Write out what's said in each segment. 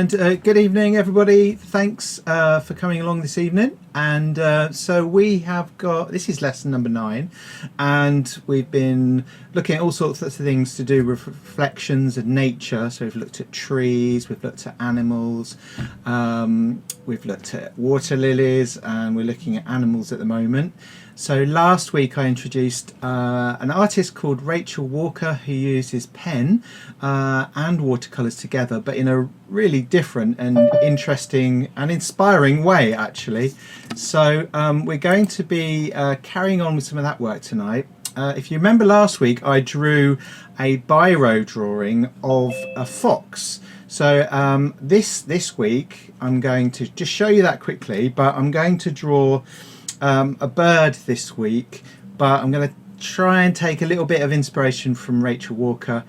And good evening, everybody. Thanks for coming along this evening. And so we have got, this is lesson number 9, and we've been looking at all sorts of things to do with reflections of nature. So we've looked at trees, we've looked at animals, we've looked at water lilies, and we're looking at animals at the moment. So last week I introduced an artist called Rachel Walker, who uses pen and watercolours together, but in a really different and interesting and inspiring way, actually. So we're going to be carrying on with some of that work tonight. If you remember last week, I drew a biro drawing of a fox. So this week I'm going to just show you that quickly, but I'm going to draw a bird this week, but I'm going to try and take a little bit of inspiration from Rachel Walker,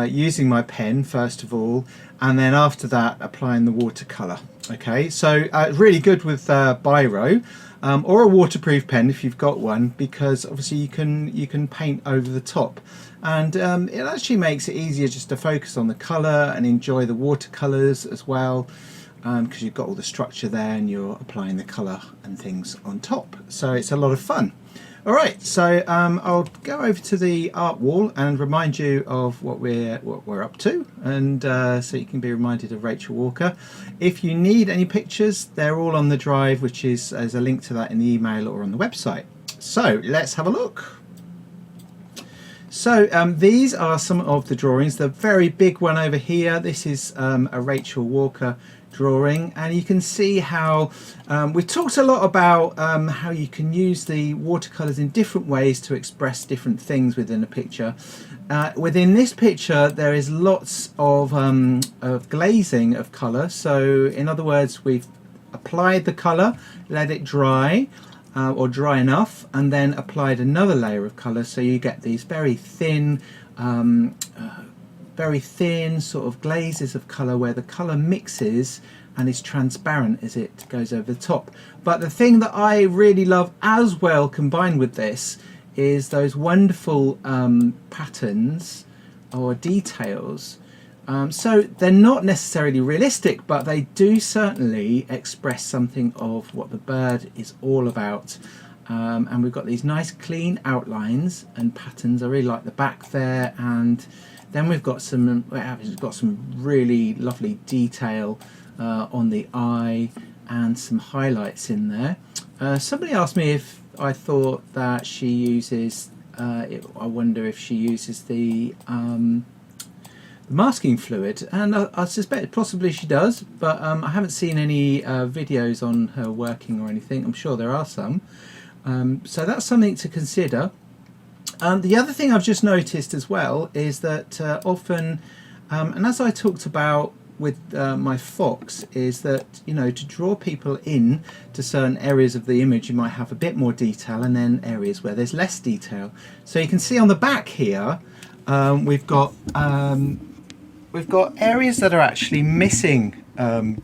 using my pen first of all, and then after that applying the watercolour. Okay, so really good with biro or a waterproof pen if you've got one, because obviously you can paint over the top, and it actually makes it easier just to focus on the colour and enjoy the watercolours as well. Because you've got all the structure there and you're applying the colour and things on top, so it's a lot of fun. Alright, so I'll go over to the art wall and remind you of what we're up to, and so you can be reminded of Rachel Walker. If you need any pictures, they're all on the drive, which is, there's a link to that in the email or on the website. So let's have a look. So these are some of the drawings. The very big one over here, this is a Rachel Walker drawing, and you can see how we've talked a lot about how you can use the watercolors in different ways to express different things within a picture. Within this picture there is lots of glazing of color. So in other words, we've applied the color, let it dry or dry enough, and then applied another layer of color, so you get these very thin sort of glazes of colour where the colour mixes and is transparent as it goes over the top. But the thing that I really love as well combined with this is those wonderful patterns or details. So they're not necessarily realistic, but they do certainly express something of what the bird is all about. And we've got these nice clean outlines and patterns. I really like the back there, and then we've got some really lovely detail on the eye and some highlights in there. Somebody asked me if I thought that she uses, I wonder if she uses the masking fluid, and I suspect possibly she does, but I haven't seen any videos on her working or anything. I'm sure there are some. So that's something to consider. The other thing I've just noticed as well is that often, and as I talked about with my fox, is that, you know, to draw people in to certain areas of the image you might have a bit more detail, and then areas where there's less detail. So you can see on the back here we've got areas that are actually missing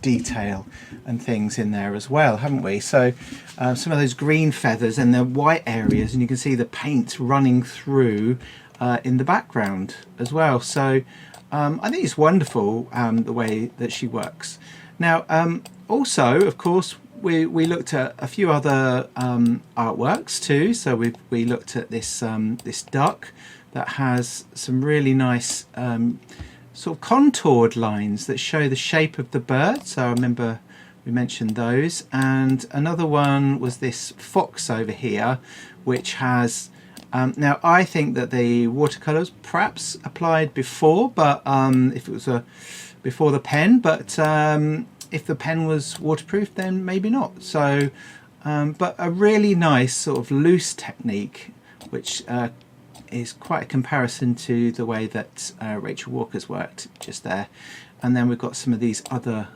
detail and things in there as well, haven't we? So some of those green feathers and the white areas, and you can see the paint running through in the background as well. So I think it's wonderful the way that she works. Now also, of course, we looked at a few other artworks too. So we looked at this this duck that has some really nice sort of contoured lines that show the shape of the bird. So I remember we mentioned those, and another one was this fox over here, which has now I think that the watercolors perhaps applied before, but if it was before the pen, but if the pen was waterproof, then maybe not. So but a really nice sort of loose technique, which is quite a comparison to the way that Rachel Walker's worked just there. And then we've got some of these other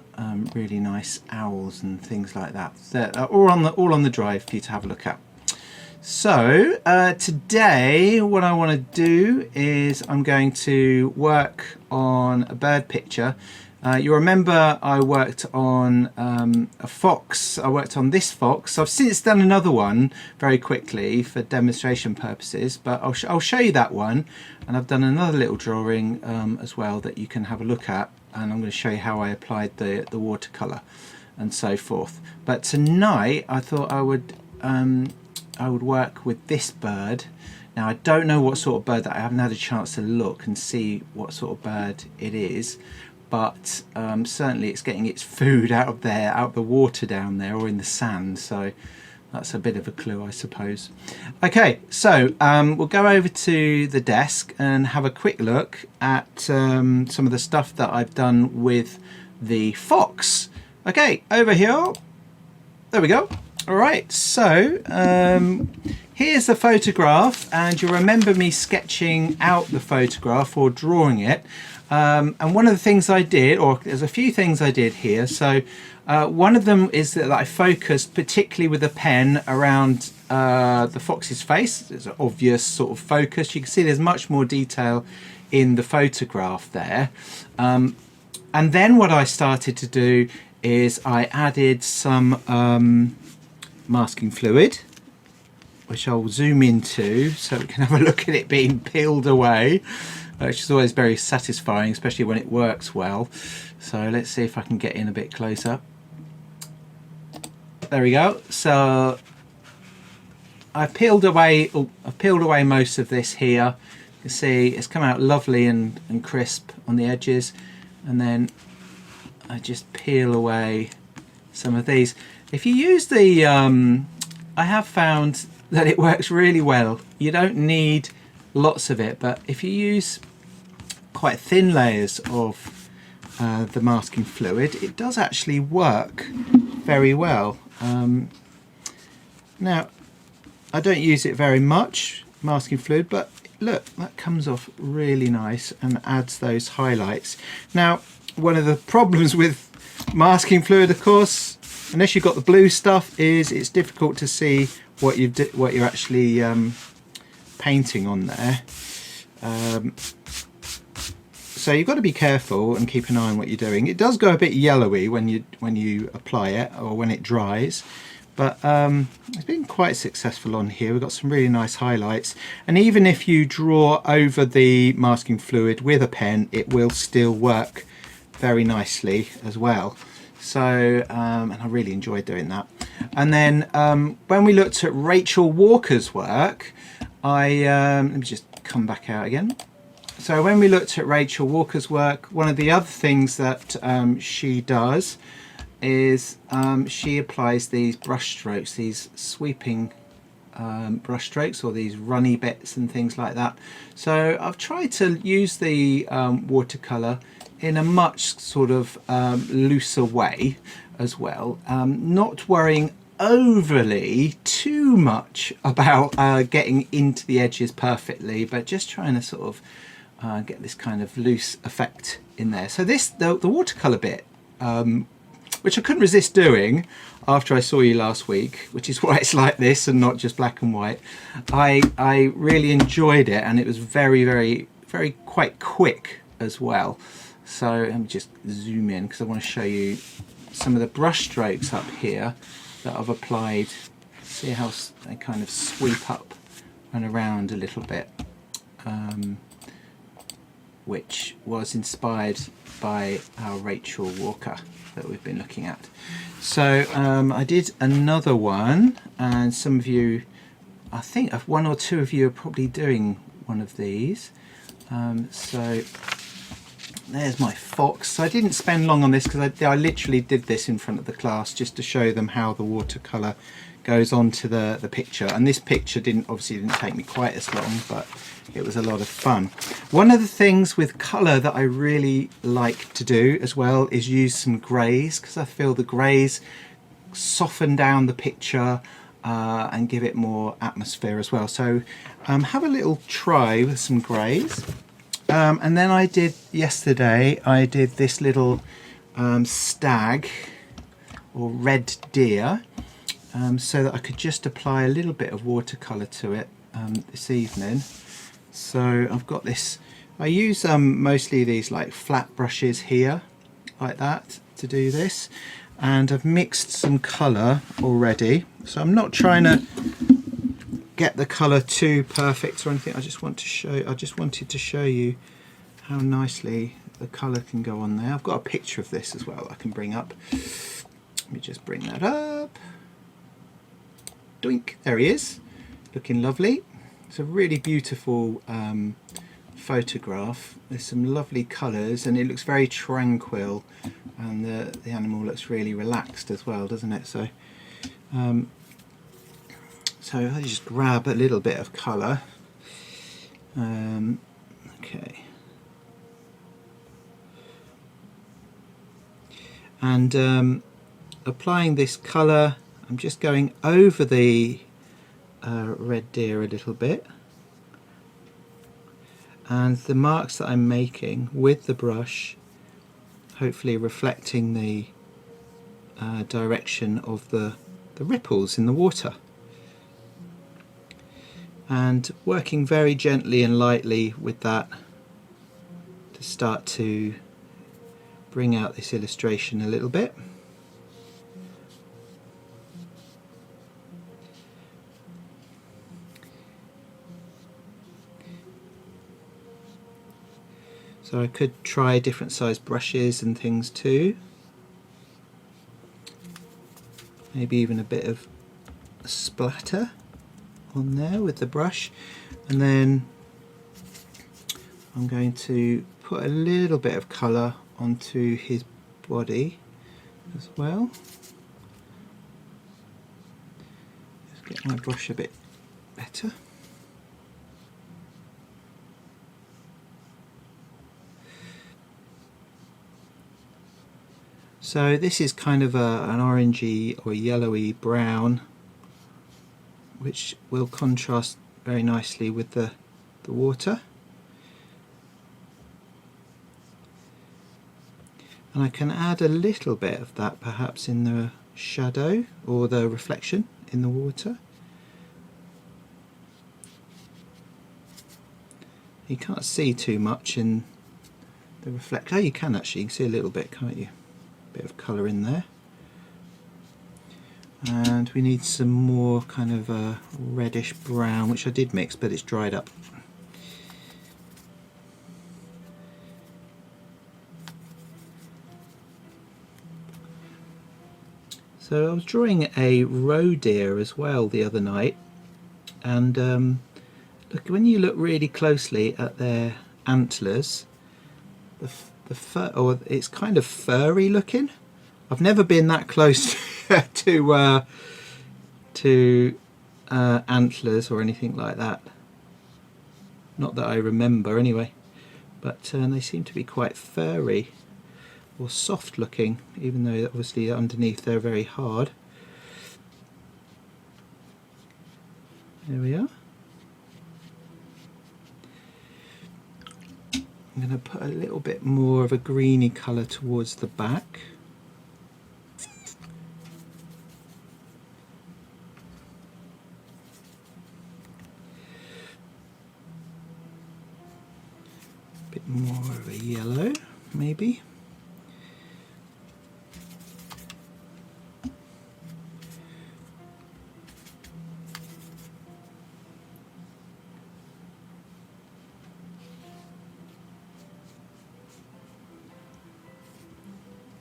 really nice owls and things like that that are all on the drive for you to have a look at. So today what I want to do is I'm going to work on a bird picture. You remember I worked on a fox. I worked on this fox. I've since done another one very quickly for demonstration purposes, but I'll show you that one, and I've done another little drawing as well that you can have a look at. and I'm going to show you how I applied the watercolour and so forth. But tonight I thought I would work with this bird. Now I don't know what sort of bird that, I haven't had a chance to look and see what sort of bird it is, but certainly it's getting its food out of there, out of the water down there, or in the sand, so that's a bit of a clue, I suppose. Okay, so we'll go over to the desk and have a quick look at some of the stuff that I've done with the fox. Okay, over here. There we go. All right, so here's the photograph, and you'll remember me sketching out the photograph or drawing it. And one of the things I did, or there's a few things I did here. So one of them is that I focused particularly with a pen around the fox's face. There's an obvious sort of focus. You can see there's much more detail in the photograph there. And then what I started to do is I added some masking fluid, which I'll zoom into so we can have a look at it being peeled away, which is always very satisfying, especially when it works well. So let's see if I can get in a bit closer. There we go. So I've peeled away most of this here. You can see it's come out lovely and crisp on the edges, and then I just peel away some of these. If you use the I have found that it works really well. You don't need lots of it, but if you use quite thin layers of the masking fluid, it does actually work very well. Now I don't use it very much, masking fluid, but look, that comes off really nice and adds those highlights. Now one of the problems with masking fluid, of course, unless you've got the blue stuff, is it's difficult to see what you're actually painting on there. So you've got to be careful and keep an eye on what you're doing. It does go a bit yellowy when you apply it, or when it dries, but it's been quite successful on here. We've got some really nice highlights, and even if you draw over the masking fluid with a pen, it will still work very nicely as well. So and I really enjoyed doing that. And then when we looked at Rachel Walker's work, let me just come back out again. So when we looked at Rachel Walker's work, one of the other things that she does is she applies these brush strokes, these sweeping brush strokes, or these runny bits and things like that. So I've tried to use the watercolour in a much sort of looser way as well, not worrying overly too much about getting into the edges perfectly, but just trying to sort of get this kind of loose effect in there. So the watercolour bit, which I couldn't resist doing after I saw you last week, which is why it's like this and not just black and white, I really enjoyed it, and it was very quite quick as well. So let me just zoom in because I want to show you some of the brush strokes up here that I've applied. See how they kind of sweep up and around a little bit, which was inspired by our Rachel Walker that we've been looking at. So I did another one, and some of you, I think one or two of you are probably doing one of these. So there's my fox. So I didn't spend long on this because I literally did this in front of the class just to show them how the watercolour goes onto the picture. And this picture obviously didn't take me quite as long, but it was a lot of fun. One of the things with colour that I really like to do as well is use some greys, because I feel the greys soften down the picture and give it more atmosphere as well. So have a little try with some greys. And then yesterday I did this little stag or red deer, so that I could just apply a little bit of watercolour to it this evening. So I've got this, I use mostly these like flat brushes here like that to do this, and I've mixed some colour already, so I'm not trying to get the colour too perfect or anything. I just wanted to show you how nicely the colour can go on there. I've got a picture of this as well I can bring up. Let me just bring that up. Doink, there he is, looking lovely. It's a really beautiful photograph. There's some lovely colours and it looks very tranquil, and the animal looks really relaxed as well, doesn't it? So so I just grab a little bit of colour. Okay, and applying this colour, I'm just going over the red deer a little bit, and the marks that I'm making with the brush hopefully reflecting the direction of the ripples in the water, and working very gently and lightly with that to start to bring out this illustration a little bit. So I could try different size brushes and things too. Maybe even a bit of splatter on there with the brush, and then I'm going to put a little bit of colour onto his body as well. Just get my brush a bit better. So this is kind of an orangey or yellowy brown, which will contrast very nicely with the water. And I can add a little bit of that perhaps in the shadow or the reflection in the water. You can't see too much in the reflection. Oh, you can actually, you can see a little bit, can't you? Bit of colour in there, and we need some more kind of a reddish brown, which I did mix but it's dried up. So I was drawing a roe deer as well the other night, and look, when you look really closely at their antlers, the fur, or it's kind of furry looking. I've never been that close to antlers or anything like that. Not that I remember anyway. But they seem to be quite furry or soft looking, even though obviously underneath they're very hard. There we are. I'm going to put a little bit more of a greeny colour towards the back. A bit more of a yellow, maybe.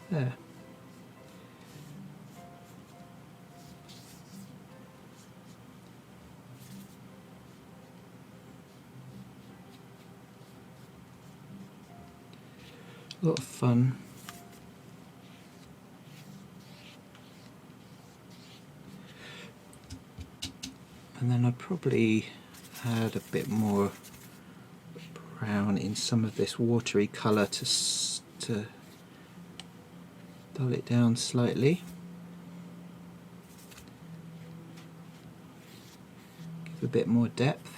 There. A lot of fun. And then I'd probably add a bit more brown in some of this watery colour to dull it down slightly. Give a bit more depth.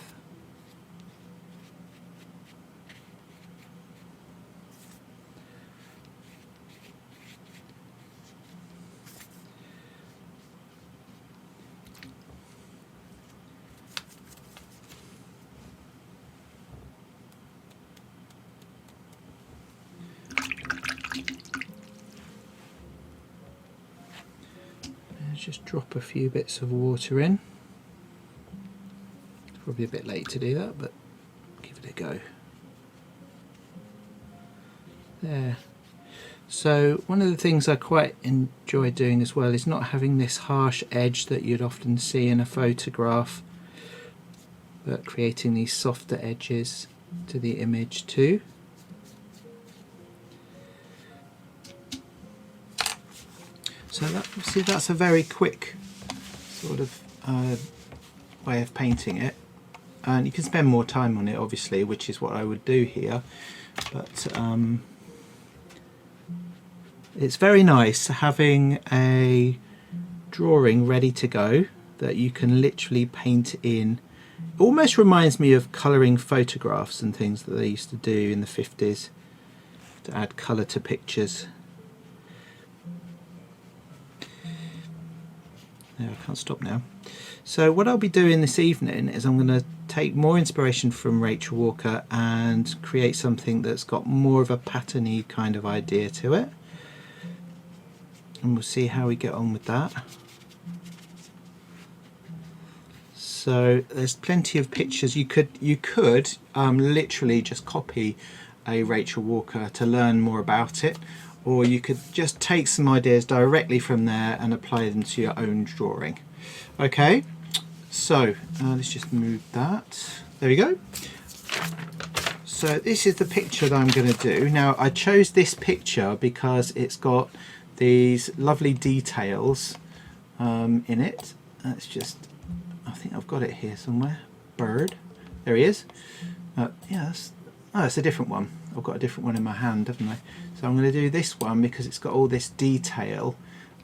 Just drop a few bits of water in. It's probably a bit late to do that, but give it a go. There. So one of the things I quite enjoy doing as well is not having this harsh edge that you'd often see in a photograph, but creating these softer edges to the image too. So that's a very quick sort of way of painting it, and you can spend more time on it obviously, which is what I would do here, but it's very nice having a drawing ready to go that you can literally paint in. It almost reminds me of colouring photographs and things that they used to do in the 50s to add colour to pictures. I can't stop now. So what I'll be doing this evening is I'm going to take more inspiration from Rachel Walker and create something that's got more of a patterny kind of idea to it, and we'll see how we get on with that. So there's plenty of pictures. You could literally just copy a Rachel Walker to learn more about it, or you could just take some ideas directly from there and apply them to your own drawing. Okay, so let's just move that. There we go. So this is the picture that I'm going to do. Now I chose this picture because it's got these lovely details in it. Let's just, I think I've got it here somewhere. Bird, there he is. Yes, oh, it's a different one. I've got a different one in my hand, haven't I? So I'm going to do this one because it's got all this detail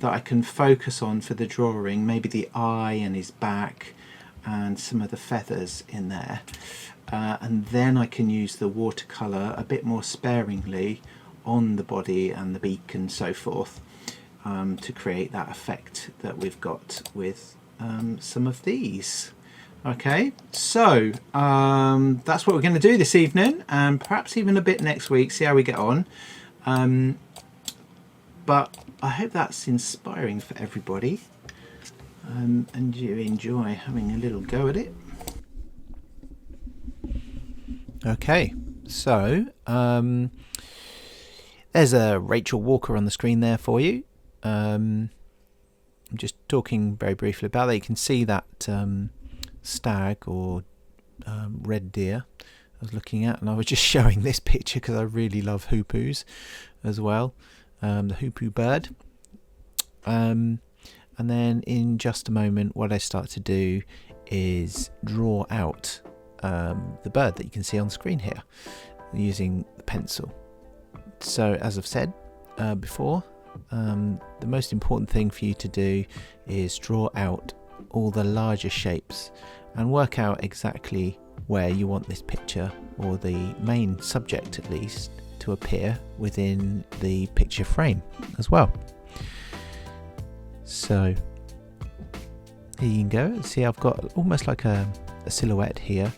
that I can focus on for the drawing, maybe the eye and his back and some of the feathers in there, and then I can use the watercolour a bit more sparingly on the body and the beak and so forth, to create that effect that we've got with some of these. Okay, so that's what we're going to do this evening, and perhaps even a bit next week, see how we get on. But I hope that's inspiring for everybody, and you enjoy having a little go at it. Okay, so there's a Rachel Walker on the screen there for you. I'm just talking very briefly about that. You can see that stag or red deer I was looking at, and I was just showing this picture because I really love hoopoes as well, the hoopoo bird. And then in just a moment what I start to do is draw out the bird that you can see on screen here using the pencil. So as I've said before, the most important thing for you to do is draw out all the larger shapes and work out exactly where you want this picture, or the main subject at least, to appear within the picture frame as well. So here you can go. See, I've got almost like a silhouette here,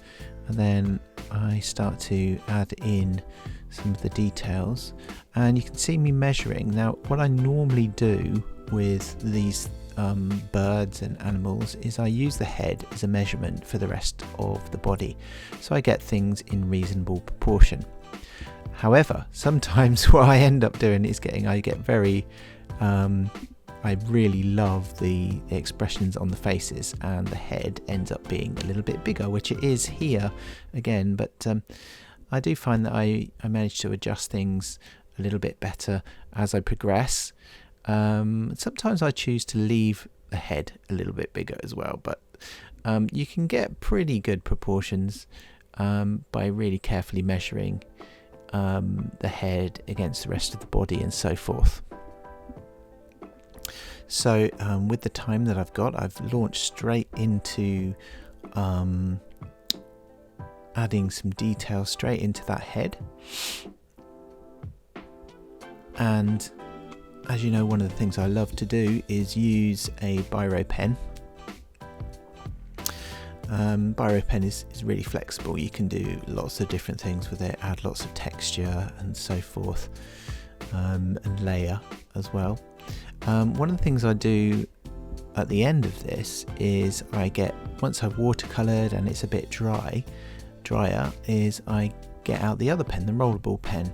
and then I start to add in some of the details, and you can see me measuring. Now what I normally do with these birds and animals is I use the head as a measurement for the rest of the body, so I get things in reasonable proportion. However, sometimes what I end up doing is I get very I really love the expressions on the faces, and the head ends up being a little bit bigger, which it is here again, but I do find that I manage to adjust things a little bit better as I progress. Sometimes I choose to leave the head a little bit bigger as well, but you can get pretty good proportions by really carefully measuring the head against the rest of the body and so forth. So with the time that I've got, I've launched straight into adding some detail straight into that head. And as you know, one of the things I love to do is use a biro pen. Biro pen is really flexible. You can do lots of different things with it, add lots of texture and so forth, and layer as well. One of the things I do at the end of this is once I've watercoloured and it's a bit drier, is I get out the other pen, the rollable pen,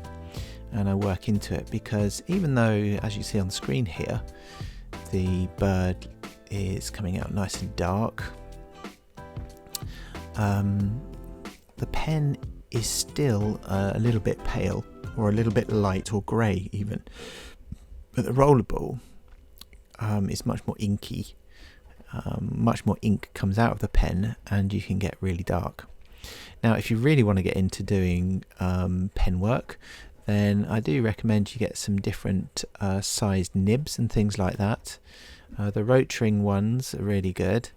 and I work into it, because even though, as you see on the screen here, the bird is coming out nice and dark, the pen is still a little bit pale, or a little bit light or grey even, but the rollerball is much more inky. Much more ink comes out of the pen and you can get really dark. Now if you really want to get into doing pen work, then I do recommend you get some different sized nibs and things like that. The rotring ones are really good.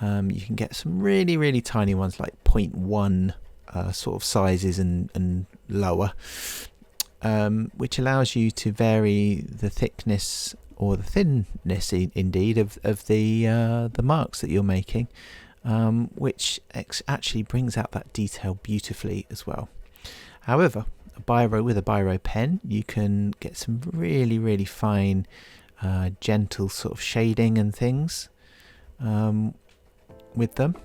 You can get some really tiny ones like 0.1 sort of sizes and lower, which allows you to vary the thickness or the thinness indeed of the marks that you're making, which actually brings out that detail beautifully as well. However, with a biro pen you can get some really fine gentle sort of shading and things with them,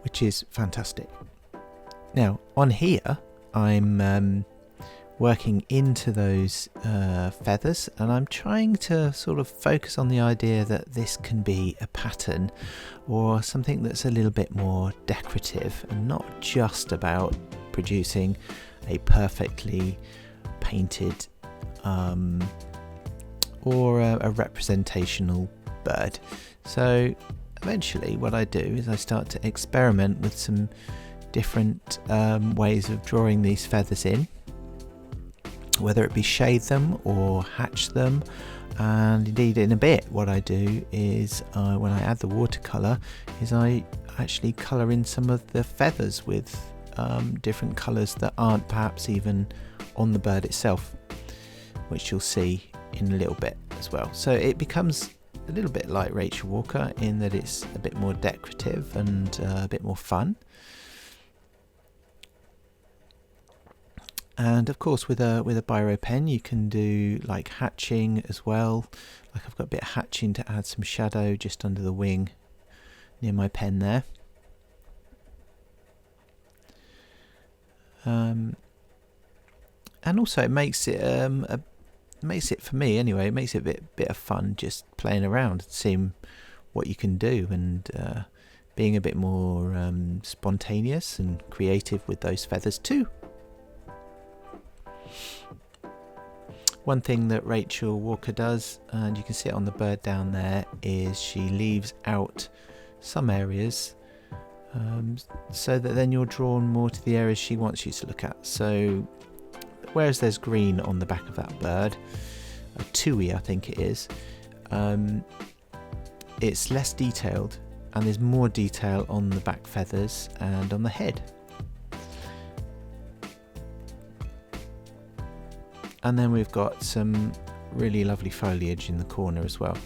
which is fantastic. Now on here I'm working into those feathers, and I'm trying to sort of focus on the idea that this can be a pattern or something that's a little bit more decorative and not just about producing a perfectly painted or a representational bird. So eventually what I do is I start to experiment with some different ways of drawing these feathers in, whether it be shade them or hatch them. And indeed in a bit what I do is when I add the watercolour is I actually colour in some of the feathers with different colours that aren't perhaps even on the bird itself, which you'll see in a little bit as well. So it becomes a little bit like Rachel Walker in that it's a bit more decorative and a bit more fun. And of course with a biro pen you can do like hatching as well. Like I've got a bit of hatching to add some shadow just under the wing near my pen there. And also it makes it for me anyway, it makes it a bit of fun just playing around and seeing what you can do, and being a bit more spontaneous and creative with those feathers too. One thing that Rachel Walker does, and you can see it on the bird down there, is she leaves out some areas so that then you're drawn more to the areas she wants you to look at. So whereas there's green on the back of that bird, a tui I think it is, it's less detailed and there's more detail on the back feathers and on the head. And then we've got some really lovely foliage in the corner as well.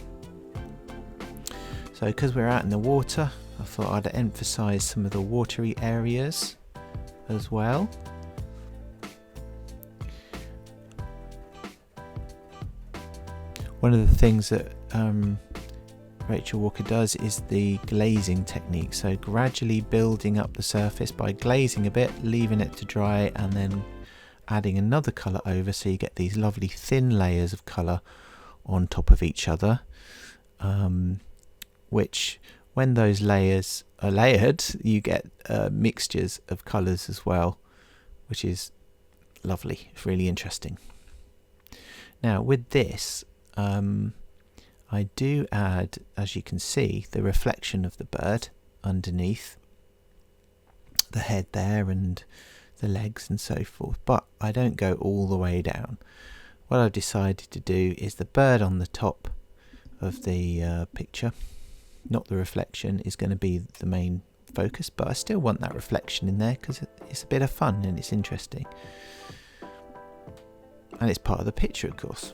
So because we're out in the water, I thought I'd emphasise some of the watery areas as well. One of the things that Rachel Walker does is the glazing technique. So gradually building up the surface by glazing a bit, leaving it to dry, and then adding another colour over, so you get these lovely thin layers of colour on top of each other, which when those layers are layered you get mixtures of colours as well, which is lovely. It's really interesting. Now with this I do add, as you can see, the reflection of the bird underneath the head there and the legs and so forth, but I don't go all the way down. What I've decided to do is the bird on the top of the picture, not the reflection, is going to be the main focus, but I still want that reflection in there because it's a bit of fun and it's interesting, and it's part of the picture of course.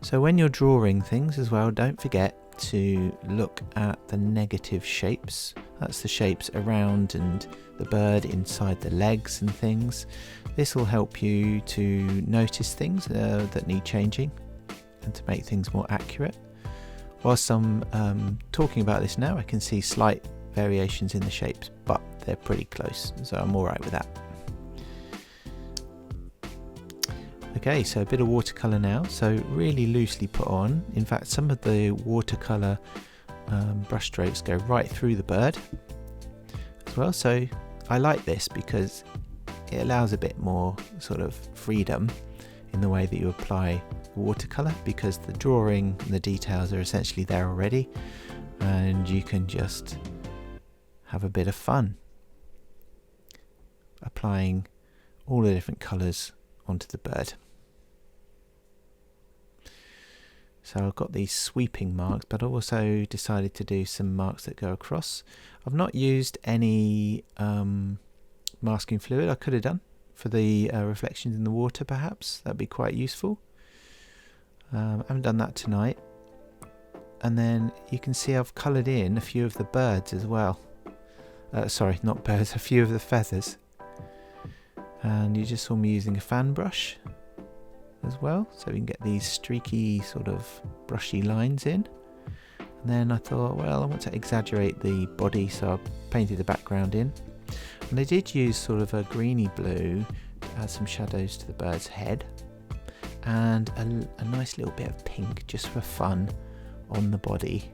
So when you're drawing things as well, don't forget to look at the negative shapes. That's the shapes around and the bird inside the legs and things. This will help you to notice things that need changing and to make things more accurate. Whilst I'm talking about this now, I can see slight variations in the shapes, but they're pretty close, so I'm alright with that. Okay, so a bit of watercolour now, so really loosely put on. In fact, some of the watercolour brush strokes go right through the bird as well, so I like this because it allows a bit more sort of freedom in the way that you apply watercolour, because the drawing and the details are essentially there already, and you can just have a bit of fun applying all the different colours onto the bird. So I've got these sweeping marks, but I also decided to do some marks that go across. I've not used any masking fluid. I could have done for the reflections in the water, perhaps. That'd be quite useful. I haven't done that tonight. And then you can see I've coloured in a few of the birds as well. Sorry, not birds, a few of the feathers. And you just saw me using a fan brush as well, so we can get these streaky sort of brushy lines in. And then I thought, well, I want to exaggerate the body, so I painted the background in. And I did use sort of a greeny blue to add some shadows to the bird's head, and a nice little bit of pink just for fun on the body.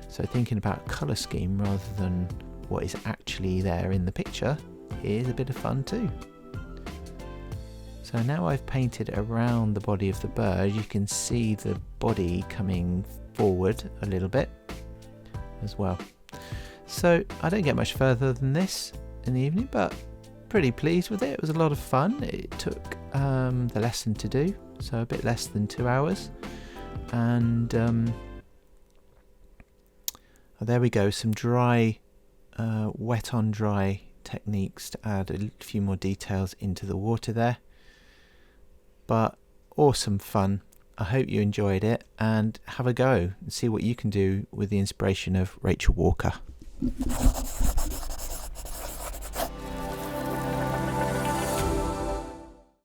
So thinking about colour scheme rather than what is actually there in the picture is a bit of fun too. So now I've painted around the body of the bird, you can see the body coming forward a little bit as well. So I don't get much further than this in the evening, but pretty pleased with it. It was a lot of fun. It took the lesson to do, so a bit less than 2 hours. And there we go, some dry, wet on dry techniques to add a few more details into the water there. But awesome fun. I hope you enjoyed it, and have a go and see what you can do with the inspiration of Rachel Walker.